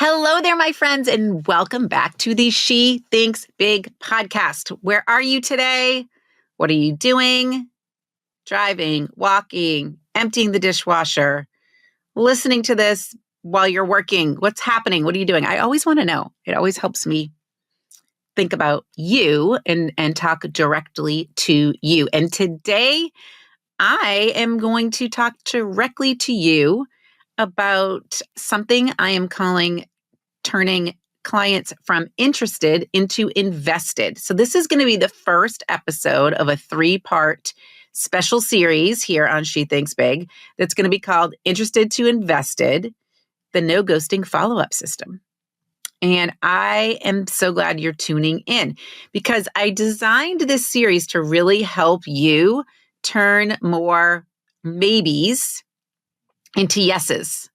Hello there, my friends, and welcome back to the She Thinks Big podcast. Where are you today? What are you doing? Driving, walking, emptying the dishwasher, listening to this while you're working. What's happening? What are you doing? I always want to know. It always helps me think about you and talk directly to you. And today, I am going to talk directly to you about something I am calling turning clients from interested into invested. So this is going to be the first episode of a 3-part special series here on She Thinks Big that's going to be called Interested to Invested, the No Ghosting Follow-Up System. And I am so glad you're tuning in because I designed this series to really help you turn more maybes into yeses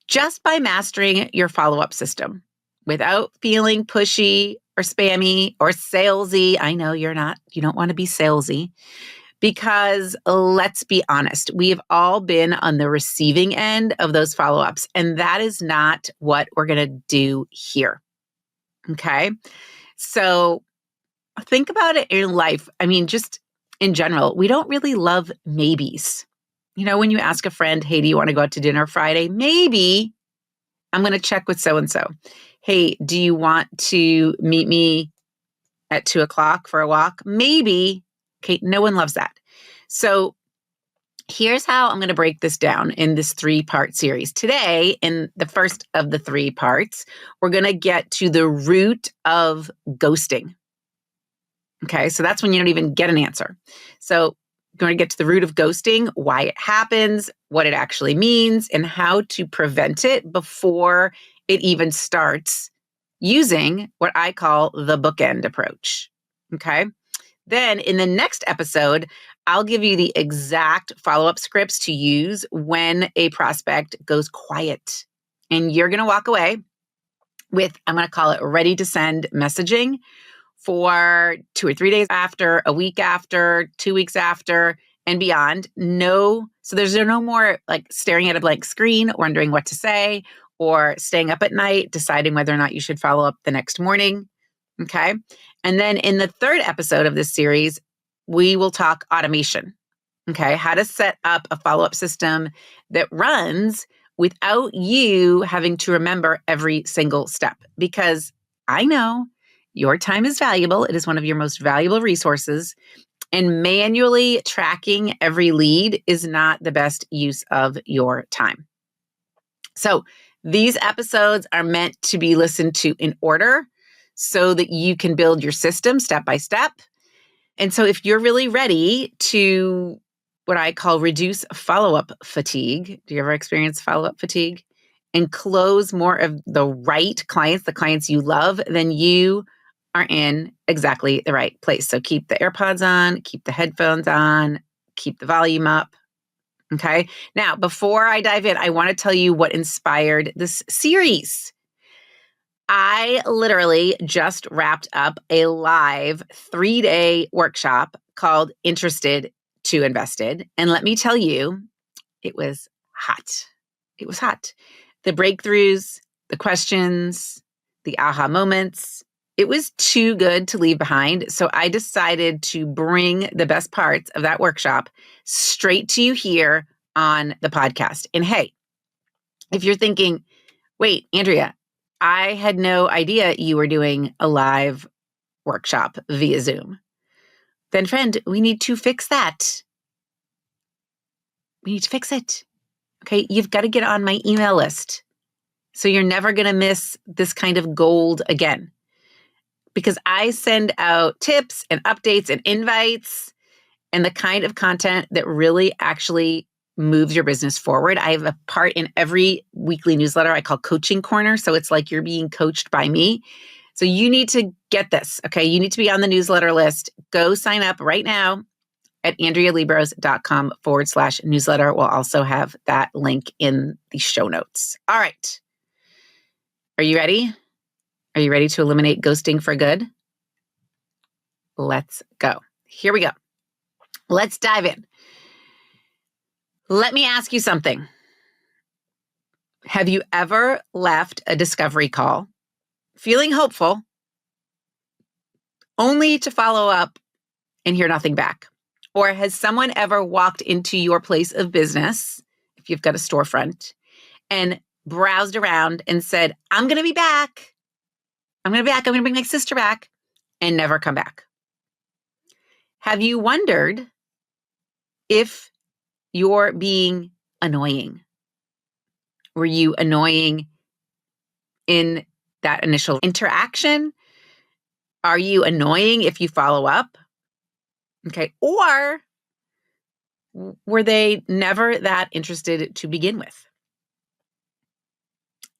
just by mastering your follow-up system without feeling pushy or spammy or salesy. I know you don't want to be salesy because let's be honest, we have all been on the receiving end of those follow-ups, and that is not what we're going to do here. Okay. So think about it in life. I mean, just in general, we don't really love maybes. You know, when you ask a friend, hey, do you want to go out to dinner Friday? Maybe. I'm going to check with so-and-so. Hey, do you want to meet me at 2:00 for a walk? Maybe. Okay, no one loves that. So here's how I'm going to break this down in this 3-part series. Today, in the first of the 3 parts, we're going to get to the root of ghosting. Okay, so that's when you don't even get an answer. So we're going to get to the root of ghosting, why it happens, what it actually means, and how to prevent it before it even starts using what I call the bookend approach. Okay. Then in the next episode, I'll give you the exact follow-up scripts to use when a prospect goes quiet. And you're going to walk away with, I'm going to call it ready to send messaging for 2 or 3 days after, a week after, 2 weeks after, and beyond. So there's no more like staring at a blank screen, wondering what to say, or staying up at night, deciding whether or not you should follow up the next morning. Okay. And then in the 3rd episode of this series, we will talk automation. Okay. How to set up a follow-up system that runs without you having to remember every single step. Because I know your time is valuable. It is one of your most valuable resources. And manually tracking every lead is not the best use of your time. So these episodes are meant to be listened to in order so that you can build your system step by step. And so if you're really ready to what I call reduce follow-up fatigue, do you ever experience follow-up fatigue? And close more of the right clients, the clients you love, then you are in exactly the right place. So keep the AirPods on, keep the headphones on, keep the volume up. Okay. Now, before I dive in, I want to tell you what inspired this series. I literally just wrapped up a live 3-day workshop called Interested to Invested. And let me tell you, it was hot. It was hot. The breakthroughs, the questions, the aha moments, it was too good to leave behind. So I decided to bring the best parts of that workshop straight to you here on the podcast. And hey, if you're thinking, wait, Andrea, I had no idea you were doing a live workshop via Zoom. Then friend, we need to fix that. We need to fix it. Okay, you've got to get on my email list. So you're never going to miss this kind of gold again. Because I send out tips and updates and invites and the kind of content that really actually moves your business forward. I have a part in every weekly newsletter I call Coaching Corner. So it's like you're being coached by me. So you need to get this, okay? You need to be on the newsletter list. Go sign up right now at andrealiebross.com/newsletter. We'll also have that link in the show notes. All right. Are you ready? Are you ready to eliminate ghosting for good? Let's go. Here we go. Let's dive in. Let me ask you something. Have you ever left a discovery call feeling hopeful only to follow up and hear nothing back? Or has someone ever walked into your place of business, if you've got a storefront, and browsed around and said, I'm going to be back. I'm going to bring my sister back, and never come back? Have you wondered if you're being annoying? Were you annoying in that initial interaction? Are you annoying if you follow up? Okay. Or were they never that interested to begin with?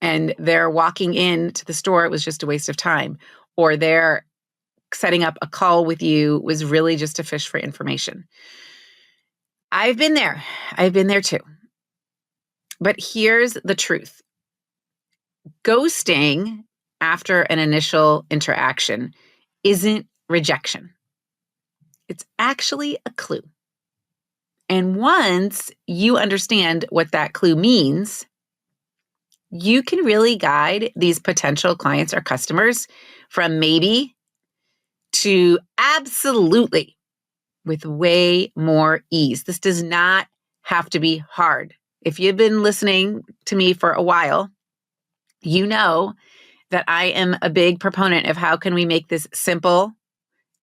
And their walking into the store, it was just a waste of time. Or their setting up a call with you was really just a fish for information. I've been there. I've been there too. But here's the truth. Ghosting after an initial interaction isn't rejection. It's actually a clue. And once you understand what that clue means, you can really guide these potential clients or customers from maybe to absolutely with way more ease. This does not have to be hard. If you've been listening to me for a while, you know that I am a big proponent of how can we make this simple,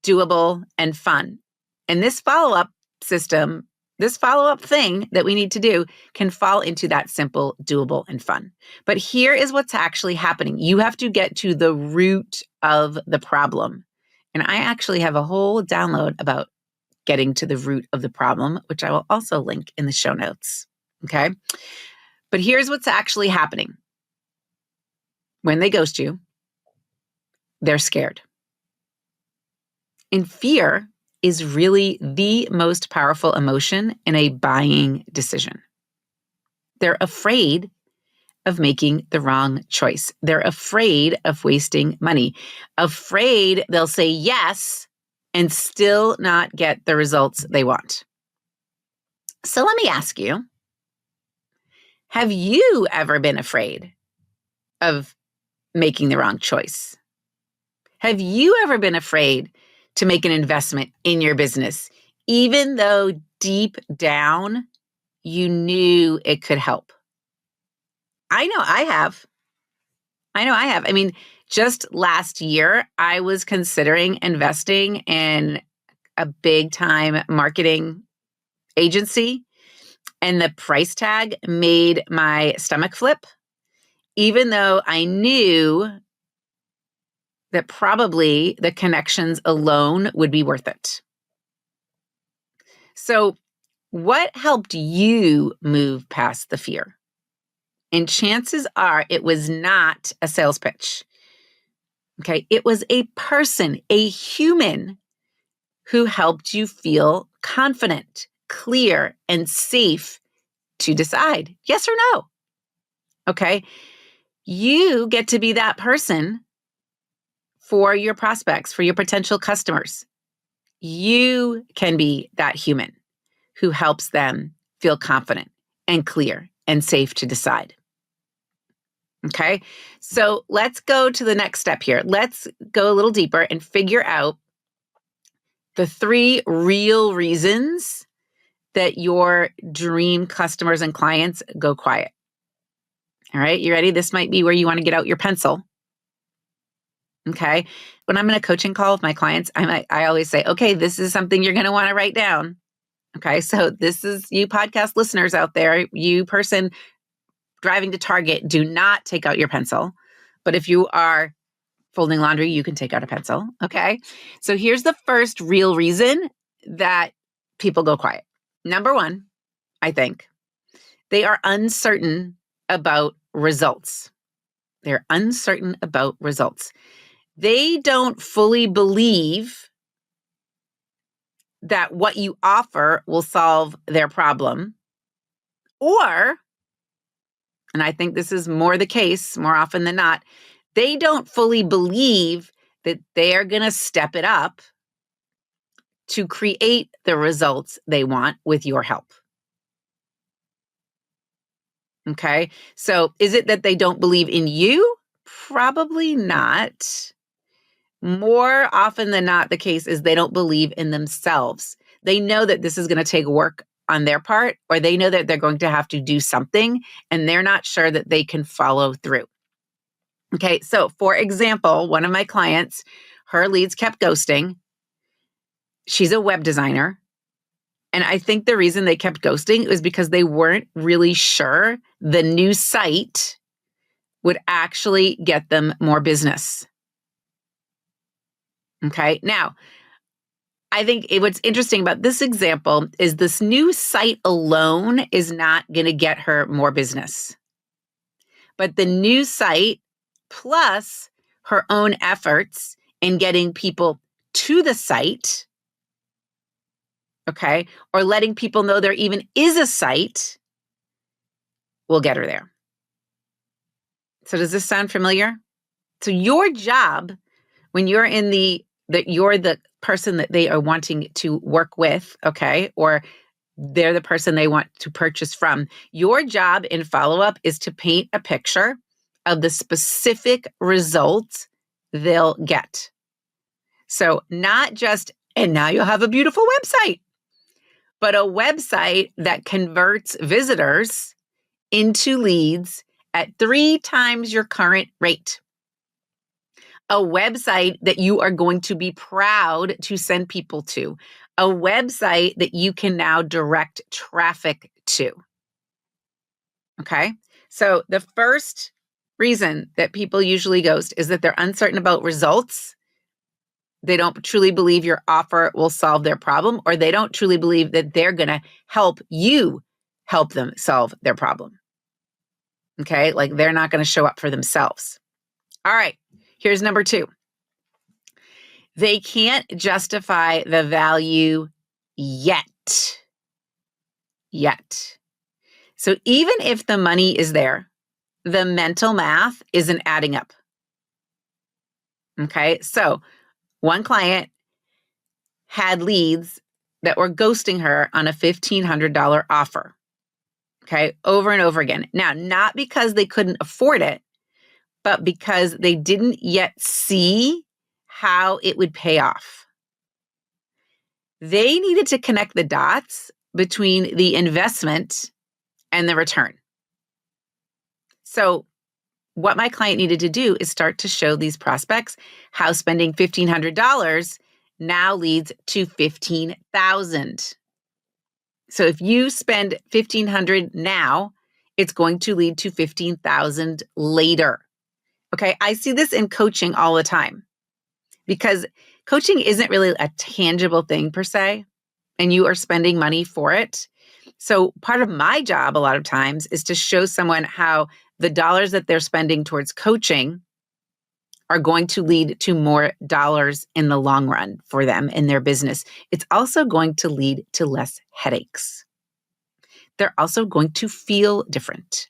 doable, and fun. And this follow-up system, this follow-up thing that we need to do can fall into that simple, doable, and fun. But here is what's actually happening. You have to get to the root of the problem. And I actually have a whole download about getting to the root of the problem, which I will also link in the show notes. Okay. But here's what's actually happening. When they ghost you, they're scared. And fear is really the most powerful emotion in a buying decision. They're afraid of making the wrong choice. They're afraid of wasting money, afraid they'll say yes and still not get the results they want. So let me ask you, have you ever been afraid of making the wrong choice? Have you ever been afraid to make an investment in your business, even though deep down you knew it could help? I know I have. I mean, just last year, I was considering investing in a big time marketing agency, and the price tag made my stomach flip, even though I knew that probably the connections alone would be worth it. So, what helped you move past the fear? And chances are it was not a sales pitch. Okay. It was a person, a human who helped you feel confident, clear, and safe to decide yes or no. Okay. You get to be that person for your prospects, for your potential customers. You can be that human who helps them feel confident and clear and safe to decide. Okay, so let's go to the next step here. Let's go a little deeper and figure out the 3 real reasons that your dream customers and clients go quiet. All right, you ready? This might be where you want to get out your pencil. Okay, when I'm in a coaching call with my clients, I always say, okay, this is something you're going to want to write down. Okay, so this is you podcast listeners out there, you person driving to Target, do not take out your pencil. But if you are folding laundry, you can take out a pencil. Okay. So here's the first real reason that people go quiet. Number 1, I think, they are uncertain about results. They're uncertain about results. They don't fully believe that what you offer will solve their problem. Or, and I think this is more the case more often than not, they don't fully believe that they are going to step it up to create the results they want with your help. Okay. So is it that they don't believe in you? Probably not. More often than not, the case is they don't believe in themselves. They know that this is going to take work on their part, or they know that they're going to have to do something and they're not sure that they can follow through. Okay. So for example, one of my clients, her leads kept ghosting. She's a web designer. And I think the reason they kept ghosting was because they weren't really sure the new site would actually get them more business. Okay. Now, I think what's interesting about this example is this new site alone is not going to get her more business. But the new site plus her own efforts in getting people to the site, okay, or letting people know there even is a site will get her there. So does this sound familiar? So your job when you're that you're the person that they are wanting to work with, okay, or they're the person they want to purchase from, your job in follow-up is to paint a picture of the specific results they'll get. So not just, and now you'll have a beautiful website, but a website that converts visitors into leads at 3 times your current rate. A website that you are going to be proud to send people to, a website that you can now direct traffic to. Okay. So the first reason that people usually ghost is that they're uncertain about results. They don't truly believe your offer will solve their problem, or they don't truly believe that they're going to help you help them solve their problem. Okay. Like they're not going to show up for themselves. All right. Here's number 2. They can't justify the value yet. Yet. So even if the money is there, the mental math isn't adding up. Okay. So one client had leads that were ghosting her on a $1,500 offer. Okay. Over and over again. Now, not because they couldn't afford it, but because they didn't yet see how it would pay off. They needed to connect the dots between the investment and the return. So what my client needed to do is start to show these prospects how spending $1,500 now leads to $15,000. So if you spend $1,500 now, it's going to lead to $15,000 later. Okay, I see this in coaching all the time because coaching isn't really a tangible thing per se, and you are spending money for it. So part of my job a lot of times is to show someone how the dollars that they're spending towards coaching are going to lead to more dollars in the long run for them in their business. It's also going to lead to less headaches. They're also going to feel different.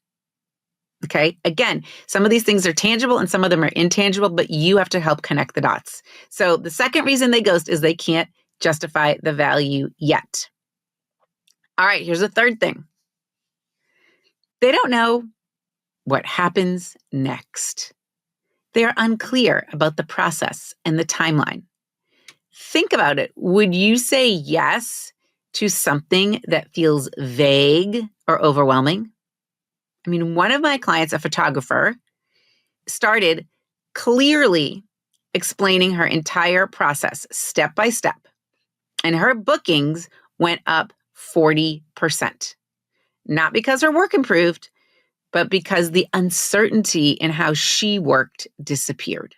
Okay. Again, some of these things are tangible and some of them are intangible, but you have to help connect the dots. So the second reason they ghost is they can't justify the value yet. All right. Here's a third thing. They don't know what happens next. They are unclear about the process and the timeline. Think about it. Would you say yes to something that feels vague or overwhelming? I mean, one of my clients, a photographer, started clearly explaining her entire process step by step, and her bookings went up 40%. Not because her work improved, but because the uncertainty in how she worked disappeared.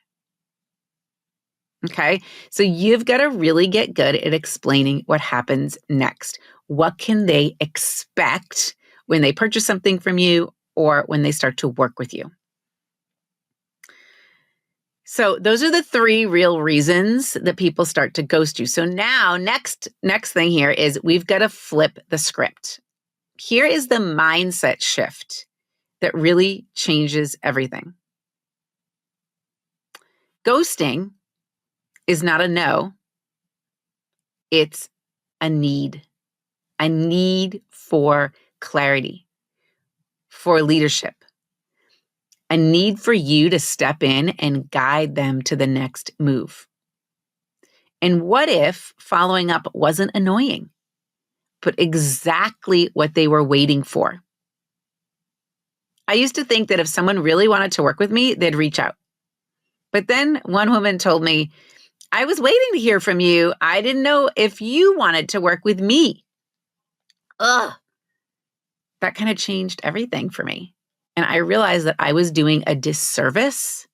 Okay, so you've got to really get good at explaining what happens next. What can they expect when they purchase something from you or when they start to work with you? So those are the 3 real reasons that people start to ghost you. So now next thing here is we've got to flip the script. Here is the mindset shift that really changes everything. Ghosting is not a no. It's a need for clarity, for leadership, a need for you to step in and guide them to the next move. And what if following up wasn't annoying, but exactly what they were waiting for? I used to think that if someone really wanted to work with me, they'd reach out. But then one woman told me, I was waiting to hear from you. I didn't know if you wanted to work with me. Ugh. That kind of changed everything for me. And I realized that I was doing a disservice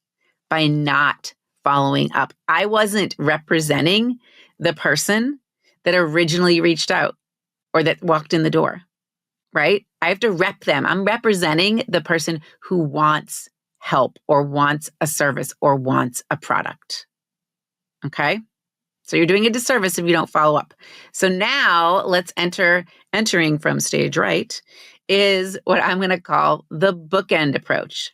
by not following up. I wasn't representing the person that originally reached out or that walked in the door, right? I have to rep them. I'm representing the person who wants help or wants a service or wants a product. Okay? So you're doing a disservice if you don't follow up. So now let's entering from stage right is what I'm going to call the bookend approach.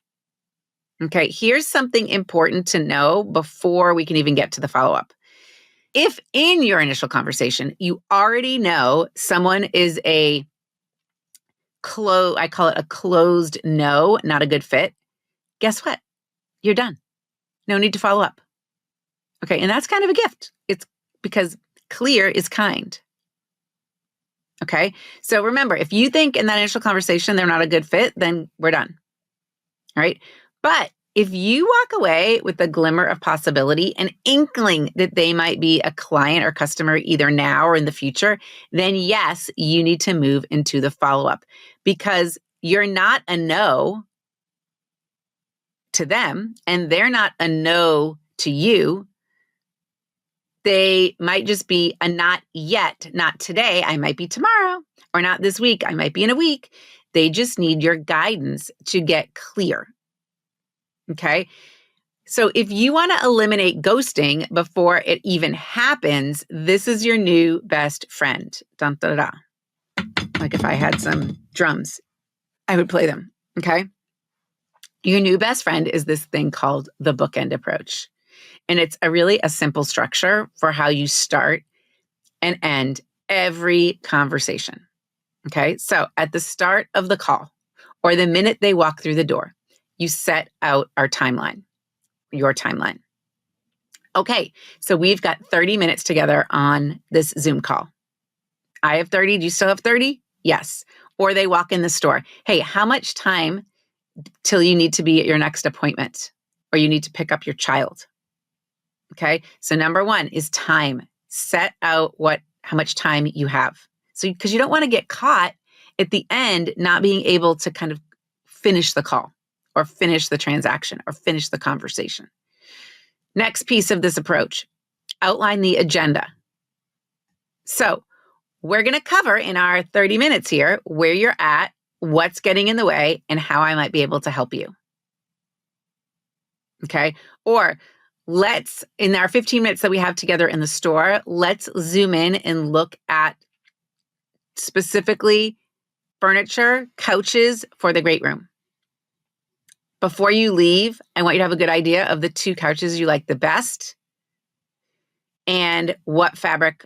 Okay, here's something important to know before we can even get to the follow-up. If in your initial conversation, you already know someone is I call it a closed no, not a good fit, guess what? You're done. No need to follow up. Okay, and that's kind of a gift. It's because clear is kind. Okay, so remember, if you think in that initial conversation they're not a good fit, then we're done. All right, but if you walk away with a glimmer of possibility, an inkling that they might be a client or customer either now or in the future, then yes, you need to move into the follow-up because you're not a no to them and they're not a no to you. They might just be a not yet, not today, I might be tomorrow, or not this week, I might be in a week. They just need your guidance to get clear. Okay? So if you want to eliminate ghosting before it even happens, this is your new best friend. Dun, da, da, da. Like if I had some drums, I would play them. Okay? Your new best friend is this thing called the bookend approach. And it's a simple structure for how you start and end every conversation. Okay. So at the start of the call or the minute they walk through the door, you set out your timeline. Okay. So we've got 30 minutes together on this Zoom call. I have 30. Do you still have 30? Yes. Or they walk in the store. Hey, how much time till you need to be at your next appointment or you need to pick up your child? Okay. So number one is time. Set out how much time you have. So, because you don't want to get caught at the end, not being able to kind of finish the call or finish the transaction or finish the conversation. Next piece of this approach, outline the agenda. So we're going to cover in our 30 minutes here where you're at, what's getting in the way, and how I might be able to help you. Okay. Or in our 15 minutes that we have together in the store, let's zoom in and look at specifically furniture, couches for the great room. Before you leave, I want you to have a good idea of the 2 couches you like the best and what fabric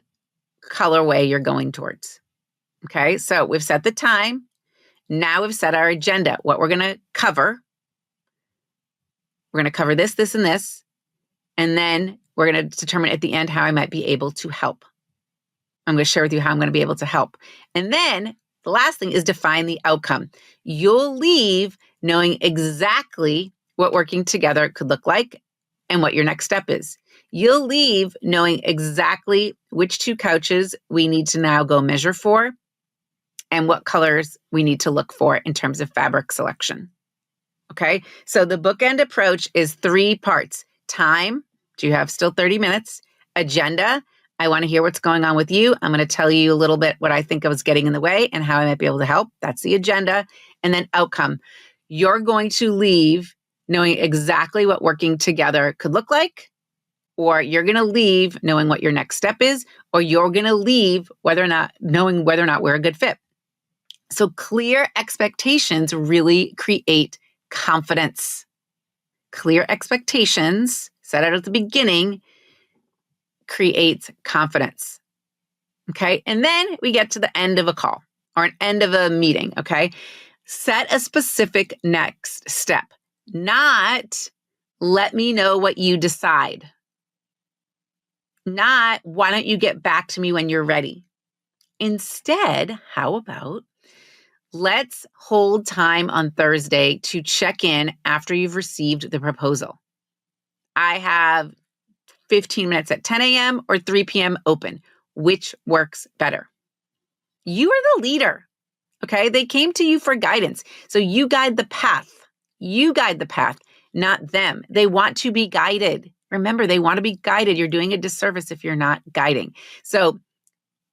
colorway you're going towards. Okay, so we've set the time. Now we've set our agenda, what we're going to cover. We're going to cover this, this, and this. And then we're going to determine at the end how I might be able to help. I'm going to share with you how I'm going to be able to help. And then the last thing is define the outcome. You'll leave knowing exactly what working together could look like and what your next step is. You'll leave knowing exactly which 2 couches we need to now go measure for and what colors we need to look for in terms of fabric selection. Okay, so the bookend approach is 3 parts. Time, do you have still 30 minutes? Agenda, I want to hear what's going on with you. I'm going to tell you a little bit what I think I was getting in the way and how I might be able to help. That's the agenda. And then outcome. You're going to leave knowing exactly what working together could look like, or you're going to leave knowing what your next step is, or you're going to leave knowing whether or not we're a good fit. So clear expectations really create confidence. Clear expectations, set out at the beginning, creates confidence. Okay. And then we get to the end of a call or an end of a meeting. Okay. Set a specific next step, not let me know what you decide. Not why don't you get back to me when you're ready. Instead, how about let's hold time on Thursday to check in after you've received the proposal. I have 15 minutes at 10 a.m. or 3 p.m. open. Which works better? You are the leader, okay? They came to you for guidance. So you guide the path. You guide the path, not them. They want to be guided. Remember, they want to be guided. You're doing a disservice if you're not guiding. So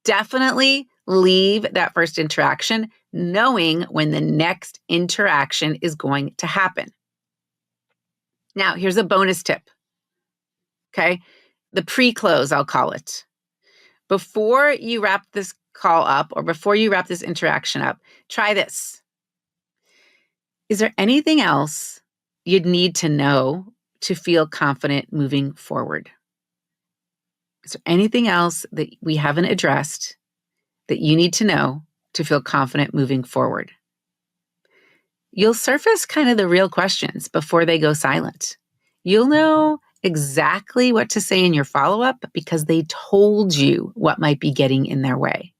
definitely leave that first interaction knowing when the next interaction is going to happen. Now, here's a bonus tip, okay? The pre-close, I'll call it. Before you wrap this call up or before you wrap this interaction up, try this. Is there anything else you'd need to know to feel confident moving forward? Is there anything else that we haven't addressed that you need to know to feel confident moving forward? You'll surface kind of the real questions before they go silent. You'll know exactly what to say in your follow-up because they told you what might be getting in their way.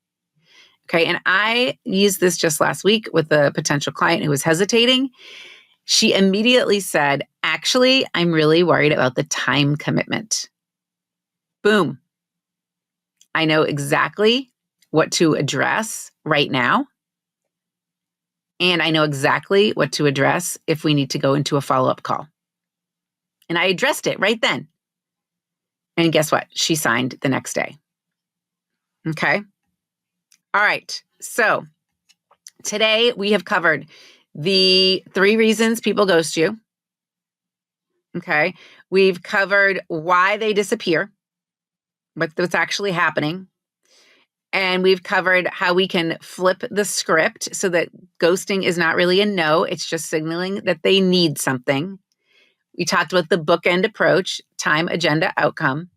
Okay, and I used this just last week with a potential client who was hesitating. She immediately said, actually, I'm really worried about the time commitment. Boom. I know exactly what to address right now. And I know exactly what to address if we need to go into a follow-up call. And I addressed it right then. And guess what? She signed the next day. Okay. All right. So today we have covered the 3 reasons people ghost you. Okay. We've covered why they disappear, what's actually happening. And we've covered how we can flip the script so that ghosting is not really a no. It's just signaling that they need something. We talked about the bookend approach, time, agenda, outcome.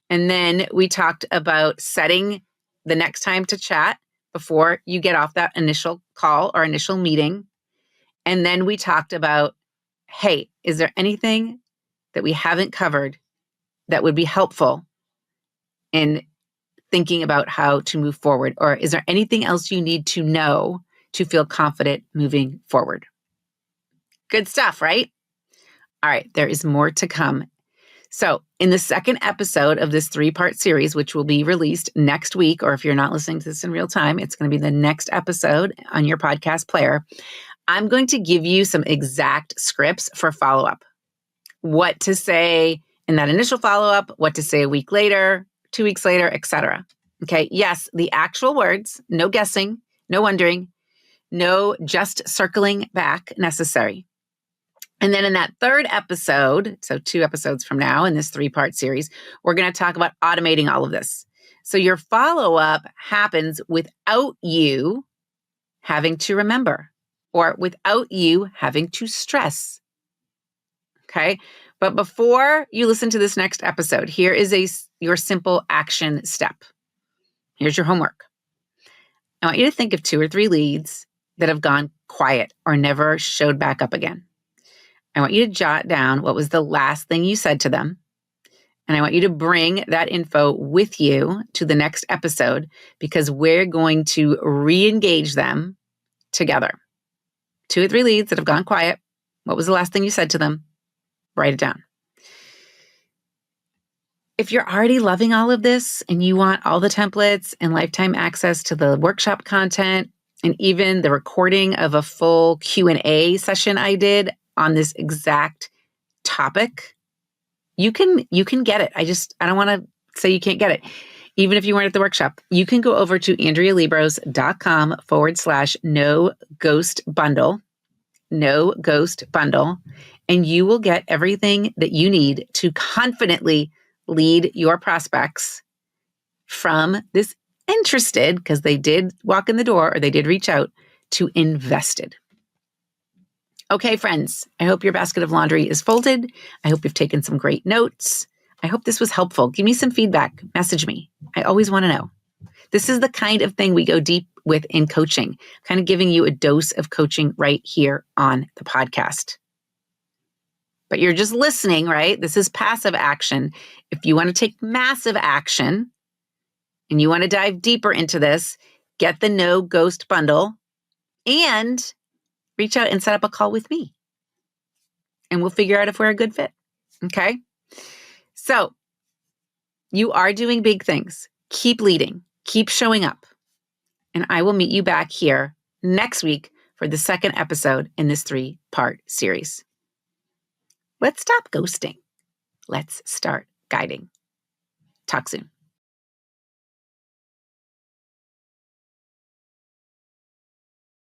And then we talked about setting the next time to chat before you get off that initial call or initial meeting. And then we talked about, hey, is there anything that we haven't covered that would be helpful in thinking about how to move forward? Or is there anything else you need to know to feel confident moving forward? Good stuff, right? All right, there is more to come. So in the second episode of this 3-part series, which will be released next week, or if you're not listening to this in real time, it's going to be the next episode on your podcast player. I'm going to give you some exact scripts for follow-up. What to say in that initial follow-up, what to say a week later, 2 weeks later, etc. Okay, yes, the actual words, no guessing, no wondering, no just circling back necessary. And then in that third episode, so 2 episodes from now in this 3-part series, we're going to talk about automating all of this. So your follow-up happens without you having to remember or without you having to stress. Okay? But before you listen to this next episode, here is your simple action step. Here's your homework. I want you to think of 2 or 3 leads that have gone quiet or never showed back up again. I want you to jot down what was the last thing you said to them. And I want you to bring that info with you to the next episode because we're going to re-engage them together. 2 or 3 leads that have gone quiet. What was the last thing you said to them? Write it down. If you're already loving all of this and you want all the templates and lifetime access to the workshop content and even the recording of a full Q&A session I did on this exact topic, you can get it. I don't want to say you can't get it. Even if you weren't at the workshop, you can go over to AndreaLiebross.com/no ghost bundle, and you will get everything that you need to confidently lead your prospects from this interested, because they did walk in the door or they did reach out, to invested. Okay, friends, I hope your basket of laundry is folded. I hope you've taken some great notes. I hope this was helpful. Give me some feedback. Message me. I always want to know. This is the kind of thing we go deep within coaching, kind of giving you a dose of coaching right here on the podcast. But you're just listening, right? This is passive action. If you want to take massive action and you want to dive deeper into this, get the No Ghost bundle and reach out and set up a call with me. And we'll figure out if we're a good fit. Okay? So you are doing big things. Keep leading. Keep showing up. And I will meet you back here next week for the second episode in this 3-part series. Let's stop ghosting. Let's start guiding. Talk soon.